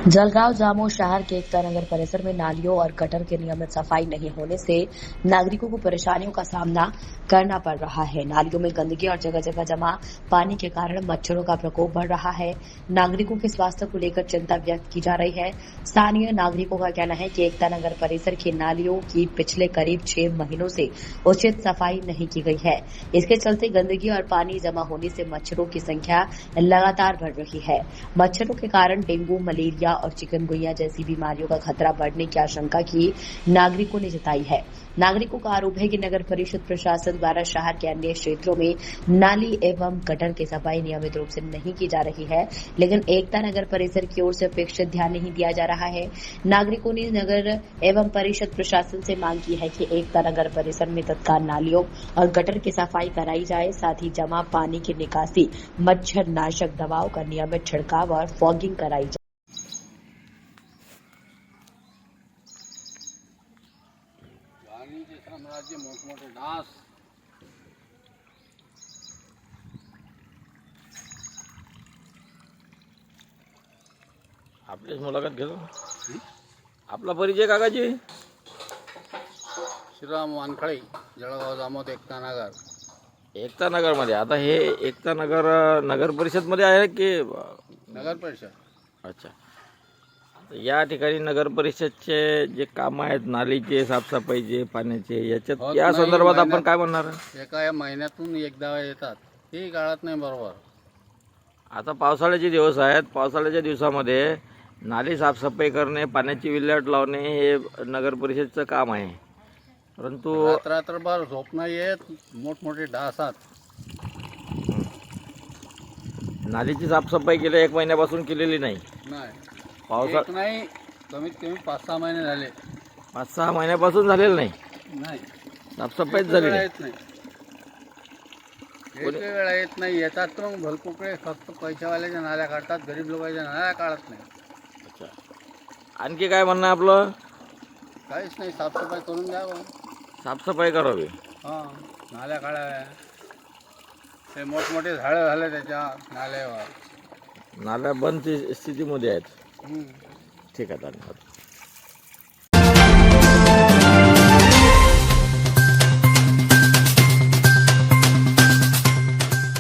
जलगांव जामो शहर के एकता नगर परिसर में नालियों और गटर की नियमित सफाई नहीं होने से नागरिकों को परेशानियों का सामना करना पड़ रहा है। नालियों में गंदगी और जगह जगह जमा पानी के कारण मच्छरों का प्रकोप बढ़ रहा है। नागरिकों के स्वास्थ्य को लेकर चिंता व्यक्त की जा रही है। स्थानीय नागरिकों का कहना है कि एकता नगर परिसर की नालियों की पिछले करीब 6 महीनों से उचित सफाई नहीं की गई है। इसके चलते गंदगी और पानी जमा होने से मच्छरों की संख्या लगातार बढ़ रही है। मच्छरों के कारण डेंगू, मलेरिया और चिकनगुनिया जैसी बीमारियों का खतरा बढ़ने की आशंका की नागरिकों ने जताई है। नागरिकों का आरोप है कि नगर परिषद प्रशासन द्वारा शहर के अन्य क्षेत्रों में नाली एवं गटर की सफाई नियमित रूप से नहीं की जा रही है, लेकिन एकता नगर परिसर की ओर से अपेक्षित ध्यान नहीं दिया जा रहा है। नागरिकों ने नगर एवं परिषद प्रशासन से मांग की है कि एकता नगर परिसर में तत्काल नालियों और गटर की सफाई कराई जाए, साथ ही जमा पानी की निकासी, मच्छर नाशक दवाओं का नियमित छिड़काव और फॉगिंग कराई जाए। साम्राज्य मोठमोठे डास आपलीच मुलाखत घेतो. आपला परिचय काकाजी? श्रीराम वानखळे, जळगाव जामोद एकता नगर. एकता नगर मध्ये. आता हे एकता नगर परिषद मध्ये आहे की? नगर परिषद. अच्छा. या ठिकाणी नगर परिषदचे जे काम आहेत, नालीचे, साफसफाईचे, पाण्याचे, याच्यात होत या नाही. संदर्भात आपण काय म्हणणार? एका महिन्यातून एकदा येतात, हे काळात नाही बरोबर. आता पावसाळ्याचे दिवस आहेत. पावसाळ्याच्या दिवसामध्ये नाली साफसफाई करणे, पाण्याची विल्हेवाट लावणे हे नगर परिषदचं काम आहे. परंतु रात्रभर झोप नाही येत, मोठमोठे डासात. नालीची साफसफाई गेल्या 1 महिन्यापासून केलेली नाही. नाही पावसा एक नाही, कमीत कमी 5-6 महिने झाले. 5-6 महिन्यापासून झालेलं नाही. नाही साफसफाईच एक झाली वेळा नाही. येत नाही. एक वेळा येत नाही. येतात तर मग भलपुकडे फक्त पैशावाल्याच्या नाल्या काढतात, गरीब लोकांच्या नाल्या काढत नाही. अच्छा. आणखी काय म्हणणं आपलं? काहीच नाही, साफसफाई करून द्यावं. साफसफाई करावी. हां, नाल्या काढाव्या. ते मोठमोठे झाडं झाले त्याच्या नाल्यावर. नाल्या बंद स्थितीमध्ये आहेत. हं. ठीक आहे, धन्यवाद.